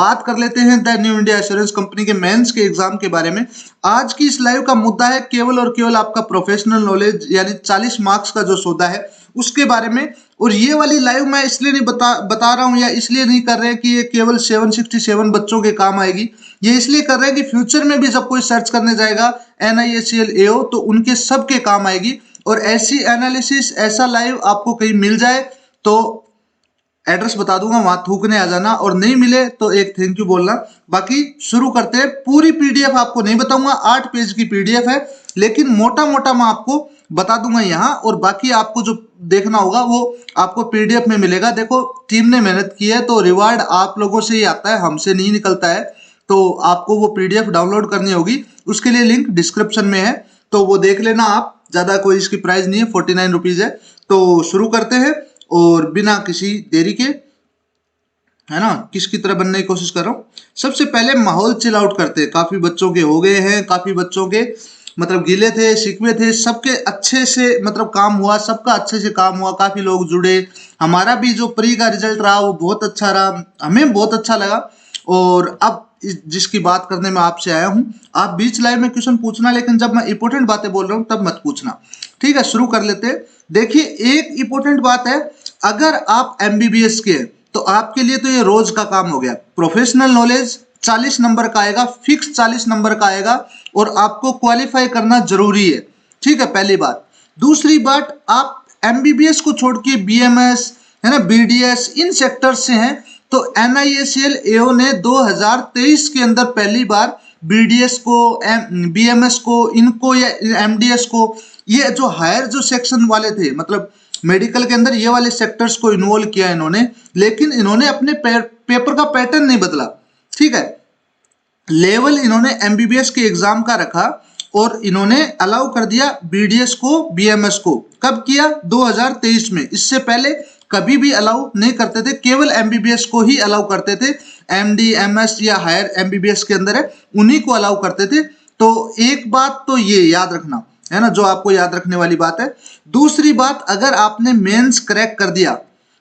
बात कर लेते हैं द न्यू इंडिया एश्योरेंस कंपनी के मेंस के एग्जाम के बारे में। आज की इस लाइव का मुद्दा है केवल और केवल आपका प्रोफेशनल नॉलेज यानी 40 मार्क्स का जो सौदा है उसके बारे में। और ये वाली लाइव मैं इसलिए नहीं बता रहा हूं या इसलिए नहीं कर रहे कि ये केवल 767 बच्चों के काम आएगी। ये इसलिए कर रहे हैं कि फ्यूचर में भी जब कोई सर्च करने जाएगा NISL AO तो उनके सबके काम आएगी। और ऐसी एनालिसिस ऐसा लाइव आपको कहीं मिल जाए तो एड्रेस बता दूंगा, वहां थूकने आ जाना, और नहीं मिले तो एक थैंक यू बोलना। बाकी शुरू करते हैं। पूरी पीडीएफ आपको नहीं बताऊंगा, 8 पेज की पीडीएफ है, लेकिन मोटा मोटा मैं आपको बता दूंगा यहाँ। और बाकी आपको जो देखना होगा वो आपको पीडीएफ में मिलेगा। देखो टीम ने मेहनत की है तो रिवार्ड आप लोगों से ही आता है, हमसे नहीं निकलता है। तो आपको वो पीडीएफ डाउनलोड करनी होगी, उसके लिए लिंक डिस्क्रिप्शन में है, तो वो देख लेना आप। ज्यादा कोई इसकी प्राइस नहीं है, 49 रुपीज है। तो शुरू करते हैं और बिना किसी देरी के, है ना, किसकी तरह बनने की कोशिश कर रहा हूं। सबसे पहले माहौल चिल आउट करते हैं। काफी बच्चों के हो गए हैं, काफी बच्चों के मतलब गीले थे, शिकवे थे, सबके अच्छे से मतलब काम हुआ, सबका अच्छे से काम हुआ, काफी लोग जुड़े। हमारा भी जो प्री का रिजल्ट रहा वो बहुत अच्छा रहा, हमें बहुत अच्छा लगा। और अब जिसकी बात करने में आपसे आया हूं, आप बीच लाइव में क्वेश्चन पूछना, लेकिन जब मैं इंपॉर्टेंट बातें बोल रहा हूं तब मत पूछना, ठीक है। शुरू कर लेते हैं। देखिए एक इंपॉर्टेंट बात है, अगर आप MBBS के हैं तो आपके लिए तो ये रोज का काम हो गया। प्रोफेशनल नॉलेज 40 नंबर का आएगा, फिक्स 40 नंबर का आएगा, और आपको क्वालिफाई करना जरूरी है, ठीक है, पहली बात। दूसरी बात, आप MBBS को छोड़ के BMS है ना, BDS इन सेक्टर से हैं तो NISL AO ने 2023 के अंदर पहली बार BDS को, BMS को, इनको या MDS को, ये जो हायर जो सेक्शन वाले थे मतलब मेडिकल के अंदर, ये वाले सेक्टर्स को इन्वॉल्व किया इन्होंने। लेकिन इन्होंने अपने पेपर का पैटर्न नहीं बदला, ठीक है। लेवल इन्होंने MBBS के एग्जाम का रखा और इन्होंने अलाउ कर दिया BDS को, BMS को। कब किया? 2023 में। इससे पहले कभी भी अलाउ नहीं करते थे, केवल MBBS को ही अलाउ करते थे। MD MS या हायर MBBS के अंदर है उन्हीं को अलाउ करते थे। तो एक बात तो ये याद रखना है ना, जो आपको याद रखने वाली बात है। दूसरी बात, अगर आपने मेंस क्रैक कर दिया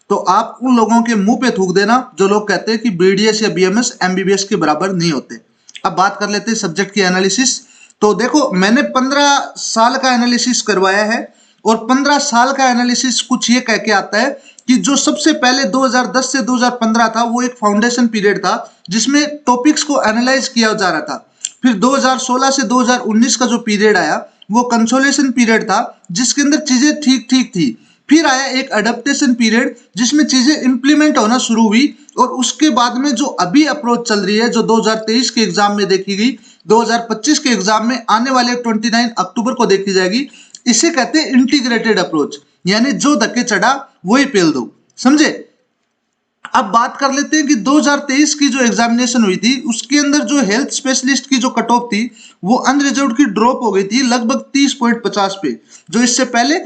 तो आप उन लोगों के मुंह पे थूक देना जो लोग कहते हैं कि BDS या BMS MBBS के बराबर नहीं होते। अब बात कर लेते हैं सब्जेक्ट की एनालिसिस। तो देखो मैंने 15 साल का एनालिसिस करवाया है, और 15 साल का एनालिसिस कुछ ये कह के आता है कि जो सबसे पहले 2010 से 2015 था वो एक फाउंडेशन पीरियड था जिसमें टॉपिक्स को एनालाइज किया जा रहा था। फिर 2016 से 2019 का जो पीरियड आया वो कंसोलेशन पीरियड था जिसके अंदर चीजें ठीक ठीक थी। फिर आया एक अडेप्टेशन पीरियड जिसमें चीजें इंप्लीमेंट होना शुरू हुई, और उसके बाद में जो अभी अप्रोच चल रही है, जो 2023 के एग्जाम में देखी गई, 2025 के एग्जाम में आने वाले 29 अक्टूबर को देखी जाएगी, इसे कहते हैं इंटीग्रेटेड अप्रोच, यानी जो धक्के चढ़ा वही पेल दो, समझे। अब बात कर लेते हैं कि 2023 की जो एग्जामिनेशन हुई थी उसके अंदर जो हेल्थ स्पेशलिस्ट की जो कट ऑफ थी वो अनरिजर्व्ड की ड्रॉप हो गई थी लगभग 30.50 पे, जो इससे पहले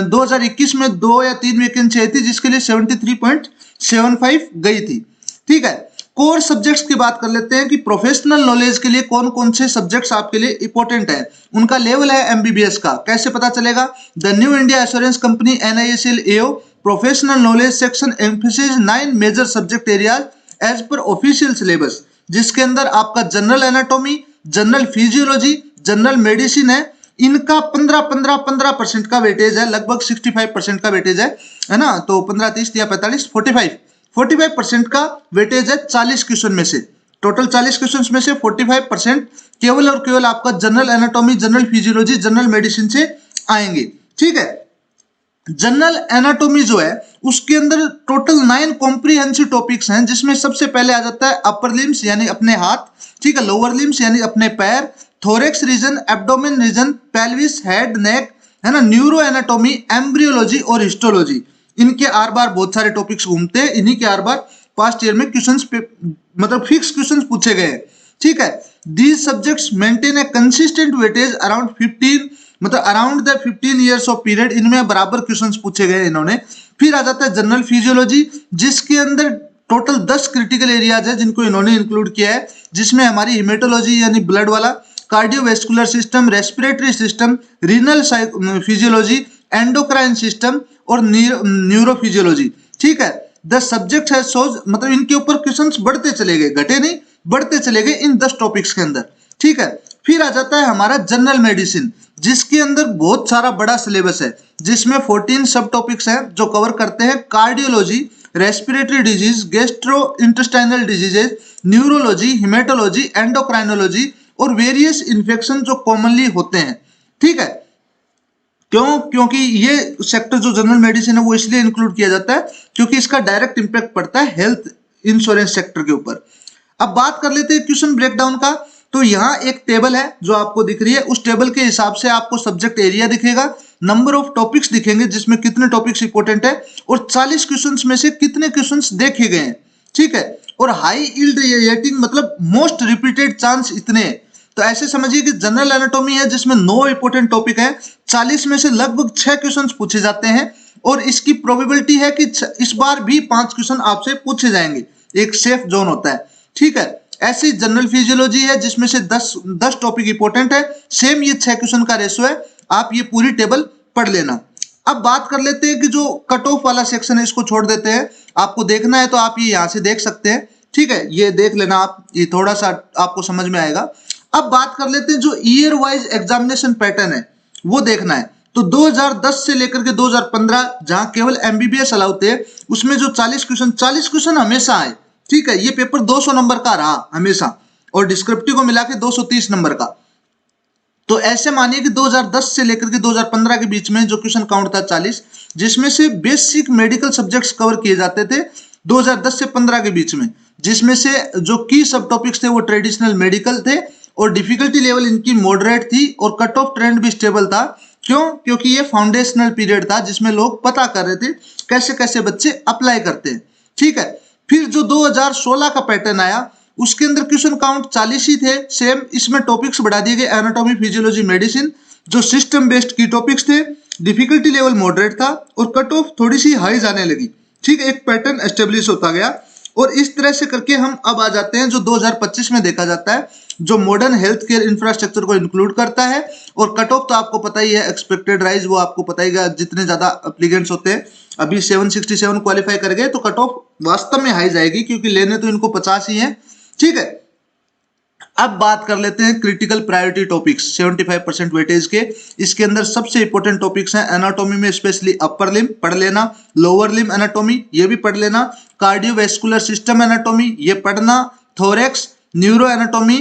2021 में 2 या 3 वैकेंसी आई थी जिसके लिए 73.75 गई थी, ठीक है। कोर सब्जेक्ट्स की बात कर लेते हैं कि प्रोफेशनल नॉलेज के लिए कौन कौन से सब्जेक्ट्स आपके लिए इंपॉर्टेंट है। उनका लेवल है MBBS का, कैसे पता चलेगा? The New India Assurance company NISL AO professional knowledge section emphasis 9 major subject areas as per official syllabus, जिसके अंदर आपका general anatomy, general physiology, general medicine है। इनका 15% का वेटेज है, लगभग 65% का वेटेज है ना। तो 15 30 या 45 45% का वेटेज है 40 क्वेश्चन में से। टोटल 40 क्वेश्चन में से 45% केवल और केवल आपका general anatomy, general physiology, general medicine से आएंगे, ठीक है। जनरल एनाटॉमी जो है उसके अंदर टोटल 9 कॉम्प्रिहेंसिव टॉपिक्स हैं, जिसमें सबसे पहले आ जाता है अपर लिम्स यानी अपने हाथ, ठीक है, लोअर लिम्स यानी अपने पैर, thorax region, abdomen region, pelvis, head, neck, है ना, न्यूरो एनाटॉमी, एम्ब्रियोलॉजी और हिस्टोलॉजी। इनके आर बार बहुत सारे टॉपिक्स घूमते हैं, इन्हीं के आर बार पास्ट ईयर में क्वेश्चंस मतलब फिक्स क्वेश्चंस पूछे गए हैं, ठीक है। These subjects maintain a consistent weightage around 15 मतलब around the 15 years of period, इनमें बराबर क्वेश्चंस पूछे गए इन्होंने। फिर आ जाता है जनरल फिजियोलॉजी, जिसके अंदर टोटल 10 क्रिटिकल एरियाज है जिनको इन्होंने इंक्लूड किया है, जिसमें हमारी हिमेटोलॉजी यानी ब्लड वाला, cardiovascular system, respiratory system, renal physiology, endocrine system और न्यूरोफिजियोलॉजी, ठीक है। द सब्जेक्ट है सोज, मतलब इनके ऊपर क्वेश्चंस बढ़ते चले गए, घटे नहीं, बढ़ते चले गए इन 10 टॉपिक्स के अंदर। ठीक है, फिर आ जाता है हमारा जनरल मेडिसिन, जिसके अंदर बहुत सारा बड़ा सिलेबस है, जिसमें 14 सब टॉपिक्स हैं जो कवर करते हैं cardiology, respiratory disease, gastro intestinal diseases, neurology, haematology, endocrinology और वेरियस इन्फेक्शन जो कॉमनली होते हैं। ठीक है, क्यों? क्योंकि ये सेक्टर जो जनरल मेडिसिन है वो इसलिए इंक्लूड किया जाता है क्योंकि इसका डायरेक्ट इंपैक्ट पड़ता है हेल्थ इंश्योरेंस सेक्टर के ऊपर। अब बात कर लेते हैं क्वेश्चन ब्रेकडाउन का। तो यहाँ एक टेबल है जो आपको दिख रही है, उस टेबल के हिसाब से आपको सब्जेक्ट एरिया दिखेगा, नंबर ऑफ टॉपिक्स दिखेंगे जिसमें कितने टॉपिक्स इंपॉर्टेंट है और 40 क्वेश्चंस में से कितने क्वेश्चंस देखे गए हैं। ठीक है, और हाई यील्ड रेटिंग मतलब मोस्ट रिपीटेड चांस इतने हैं। तो ऐसे समझिए कि जनरल एनाटॉमी है जिसमें 9 इंपॉर्टेंट टॉपिक है, 40 में से लगभग 6 क्वेश्चंस पूछे जाते हैं और इसकी प्रोबेबिलिटी है कि इस बार भी 5 क्वेश्चन आपसे पूछे जाएंगे, एक सेफ जोन होता है। ठीक है, ऐसी जनरल फिजियोलॉजी है जिसमें से 10 टॉपिक इंपॉर्टेंट है, सेम ये 6 क्वेश्चन का रेशो है। आप ये पूरी टेबल पढ़ लेना। अब बात कर लेते हैं कि जो कट ऑफ वाला सेक्शन है इसको छोड़ देते हैं, आपको देखना है तो आप ये यहाँ से देख सकते हैं। ठीक है, ये देख लेना आप, ये थोड़ा सा आपको समझ में आएगा। अब बात कर लेते हैं जो ईयर वाइज एग्जामिनेशन पैटर्न है वो देखना है। तो 2010 से लेकर के 2015 जहां केवल एमबीबीएस अलाउ थे, उसमें जो 40 क्वेश्चन हमेशा आए। ठीक है, ये पेपर 200 नंबर का रहा हमेशा और डिस्क्रिप्टिव को मिला के 230 नंबर का। तो ऐसे मानिए कि 2010 से लेकर के 2015 के बीच में जो क्वेश्चन काउंट था 40, जिसमें से बेसिक मेडिकल सब्जेक्ट्स कवर किए जाते थे 2010 से 15 के बीच में, जिसमें से जो की सब टॉपिक्स थे वो ट्रेडिशनल मेडिकल थे और डिफिकल्टी लेवल इनकी मॉडरेट थी और कट ऑफ ट्रेंड भी स्टेबल था। क्यों? क्योंकि ये फाउंडेशनल पीरियड था जिसमें लोग पता कर रहे थे कैसे कैसे बच्चे अप्लाई करते हैं। ठीक है, फिर जो 2016 का पैटर्न आया उसके अंदर क्वेश्चन काउंट 40 ही थे सेम, इसमें टॉपिक्स बढ़ा दिए गए एनाटॉमी, फिजियोलॉजी, मेडिसिन, जो सिस्टम बेस्ड की टॉपिक्स थे, डिफिकल्टी लेवल मॉडरेट था और कट ऑफ थोड़ी सी हाई जाने लगी। ठीक है, एक पैटर्न एस्टेब्लिश होता गया और इस तरह से करके हम अब आ जाते हैं जो 2025 में देखा जाता है, जो मॉडर्न हेल्थ केयर इंफ्रास्ट्रक्चर को इंक्लूड करता है। और कट ऑफ तो आपको पता ही है, एक्सपेक्टेड राइज वो आपको पता ही है, जितने ज्यादा एप्लीकेंट्स होते हैं, अभी 767 क्वालिफाई कर गए तो कट ऑफ वास्तव में हाई जाएगी क्योंकि लेने तो इनको 50 ही है। ठीक है, अब बात कर लेते हैं क्रिटिकल प्रायोरिटी टॉपिक्स 75% वेटेज के। इसके अंदर सबसे इंपॉर्टेंट टॉपिक्स हैं एनाटॉमी में स्पेशली अपर लिम पढ़ लेना, लोअर लिम एनाटॉमी ये भी पढ़ लेना, कार्डियोवैस्कुलर सिस्टम एनाटॉमी ये पढ़ना, थोरेक्स, न्यूरो एनाटॉमी।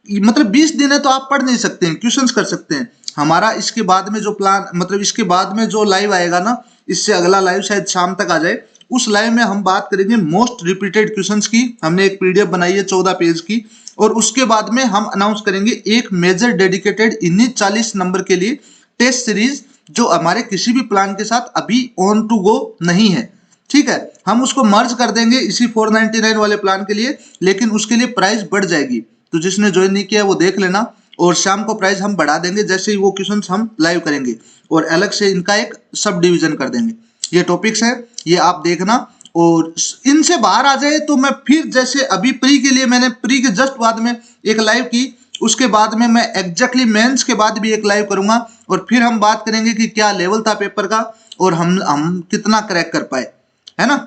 मतलब 20 दिन है तो आप पढ़ नहीं सकते हैं, क्वेश्चंस कर सकते हैं। हमारा इसके बाद में जो प्लान, मतलब इसके बाद में जो लाइव आएगा ना, इससे अगला लाइव शायद शाम तक आ जाए, उस लाइव में हम बात करेंगे मोस्ट रिपीटेड क्वेश्चंस की। हमने एक पीडीएफ बनाई है 14 पेज की और उसके बाद में हम अनाउंस करेंगे एक मेजर डेडिकेटेड इन्हीं 40 नंबर के लिए टेस्ट सीरीज, जो हमारे किसी भी प्लान के साथ अभी ऑन टू गो नहीं है। ठीक है, हम उसको मर्ज कर देंगे इसी 499 वाले प्लान के लिए, लेकिन उसके लिए प्राइस बढ़ जाएगी। तो जिसने ज्वाइन नहीं किया वो देख लेना, और शाम को प्राइस हम बढ़ा देंगे जैसे ही वो क्वेश्चंस हम लाइव करेंगे और अलग से इनका एक सब डिवीजन कर देंगे। ये टॉपिक्स है, ये आप देखना और इनसे बाहर आ जाए तो मैं फिर जैसे अभी प्री के लिए मैंने प्री के जस्ट बाद में एक लाइव की, उसके बाद में मैं एग्जैक्टली मेंस के बाद भी एक लाइव करूंगा और फिर हम बात करेंगे कि क्या लेवल था पेपर का और हम कितना क्रैक कर पाए, है ना।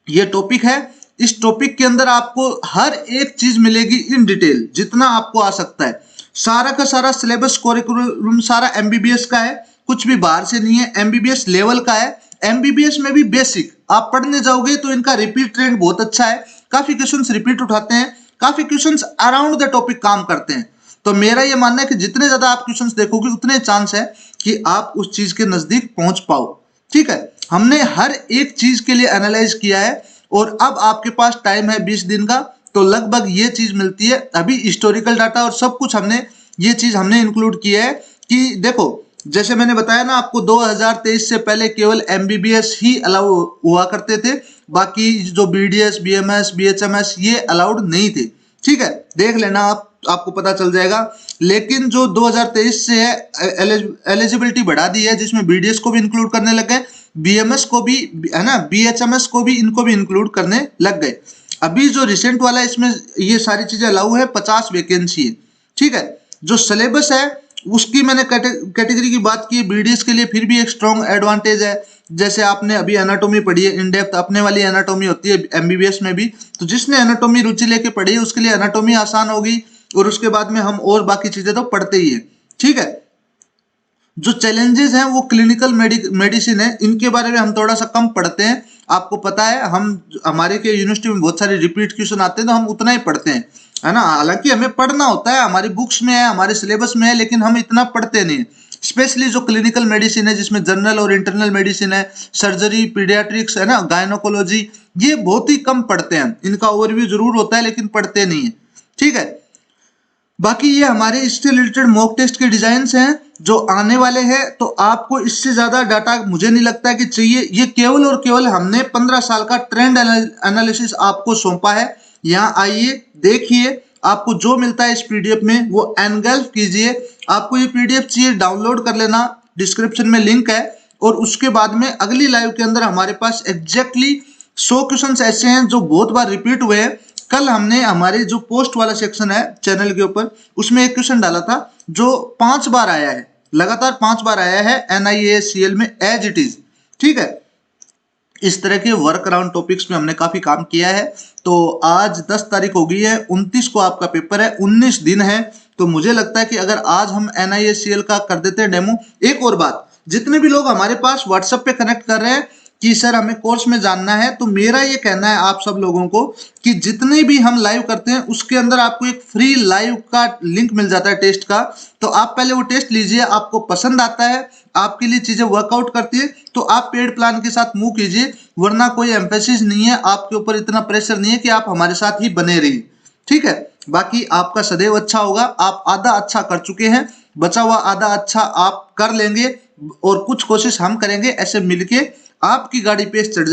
ये टॉपिक है, इस टॉपिक के अंदर आपको हर एक चीज मिलेगी इन डिटेल, जितना आपको आ सकता है। सारा का सारा सिलेबस करिकुलम सारा एमबीबीएस का है, कुछ भी बाहर से नहीं है, एमबीबीएस लेवल का है। एमबीबीएस में भी बेसिक आप पढ़ने जाओगे तो इनका रिपीट ट्रेंड बहुत अच्छा है, काफी क्वेश्चंस रिपीट उठाते हैं, काफी क्वेश्चंस अराउंड द टॉपिक काम करते हैं। तो मेरा ये मानना है कि जितने ज्यादा आप क्वेश्चंस देखोगे उतने चांस है कि आप उस चीज के नजदीक पहुंच पाओ। ठीक है, हमने हर एक चीज के लिए एनालाइज किया है और अब आपके पास टाइम है 20 दिन का, तो लगभग ये चीज मिलती है। अभी हिस्टोरिकल डाटा और सब कुछ हमने ये चीज हमने इंक्लूड किया है कि देखो, जैसे मैंने बताया ना आपको, 2023 से पहले केवल एमबीबीएस ही अलाउ हुआ करते थे, बाकी जो बीडीएस, बीएमएस, बीएचएमएस ये अलाउड नहीं थे। ठीक है, देख लेना आप, आपको पता चल जाएगा। लेकिन जो 2023 से है एलिजिबिलिटी बढ़ा दी है, जिसमें बीडीएस को भी इंक्लूड करने लग गए, बीएमएस को भी, है ना, बीएचएमएस को भी, इनको भी इंक्लूड करने लग गए। अभी जो रिसेंट वाला है इसमें ये सारी चीजें अलाउ है, 50 वैकेंसी है। ठीक है, जो सिलेबस है उसकी मैंने कैटेगरी की बात की, बीडीएस के लिए फिर भी एक स्ट्रॉन्ग एडवांटेज है। जैसे आपने अभी एनाटॉमी पढ़ी है इन डेप्थ, अपने वाली एनाटॉमी होती है एमबीबीएस में भी, तो जिसने एनाटॉमी रुचि लेके पढ़ी है उसके लिए एनाटॉमी आसान होगी, और उसके बाद में हम और बाकी चीजें तो पढ़ते ही है। ठीक है, जो चैलेंजेस हैं वो क्लिनिकल मेडिसिन है, इनके बारे में हम थोड़ा सा कम पढ़ते हैं। आपको पता है हम हमारे के यूनिवर्सिटी में बहुत सारे रिपीट क्वेश्चन आते हैं तो हम उतना ही पढ़ते हैं, है ना। हालांकि हमें पढ़ना होता है, हमारी बुक्स में है, हमारे सिलेबस में है, लेकिन हम इतना पढ़ते नहीं है। स्पेशली जो क्लिनिकल मेडिसिन है जिसमें जनरल और इंटरनल मेडिसिन है, सर्जरी, पीडियाट्रिक्स है ना, गायनोकोलॉजी, ये बहुत ही कम पढ़ते हैं। इनका ओवरव्यू जरूर होता है लेकिन पढ़ते नहीं है। ठीक है, बाकी ये हमारे इससे रिलेटेड मॉक टेस्ट के डिजाइन हैं जो आने वाले हैं, तो आपको इससे ज्यादा डाटा मुझे नहीं लगता है कि चाहिए। ये केवल और केवल हमने 15 साल का ट्रेंड एनालिसिस आपको सौंपा है। यहाँ आइए, देखिए, आपको जो मिलता है इस पीडीएफ में वो एनगल्फ कीजिए। आपको ये पीडीएफ चाहिए डाउनलोड कर लेना, डिस्क्रिप्शन में लिंक है। और उसके बाद में अगली लाइव के अंदर हमारे पास एग्जैक्टली 100 क्वेश्चन ऐसे हैं जो बहुत बार रिपीट हुए हैं। कल हमने हमारे जो पोस्ट वाला सेक्शन है चैनल के ऊपर, उसमें एक क्वेश्चन डाला था जो 5 बार आया है, लगातार 5 बार आया है NIASCL में एज इट इज। ठीक है, इस तरह के वर्क अराउंड टॉपिक्स में हमने काफी काम किया है। तो आज 10 तारीख हो गई है, 29 को आपका पेपर है, 19 दिन है। तो मुझे लगता है कि अगर आज हम NIASCL का कर देते हैं डेमो। एक और बात, जितने भी लोग हमारे पास व्हाट्सएप पे कनेक्ट कर रहे हैं कि सर हमें कोर्स में जानना है, तो मेरा ये कहना है आप सब लोगों को कि जितने भी हम लाइव करते हैं उसके अंदर आपको एक फ्री लाइव का लिंक मिल जाता है टेस्ट का। तो आप पहले वो टेस्ट लीजिए, आपको पसंद आता है, आपके लिए चीजें वर्कआउट करती है, तो आप पेड प्लान के साथ मूव कीजिए। वरना कोई एम्फेसिस नहीं है, आपके ऊपर इतना प्रेशर नहीं है कि आप हमारे साथ ही बने रहिए। ठीक है, बाकी आपका सदैव अच्छा होगा। आप आधा अच्छा कर चुके हैं, बचा हुआ आधा अच्छा आप कर लेंगे, और कुछ कोशिश हम करेंगे ऐसे मिलके आपकी गाड़ी पे चढ़ जाए।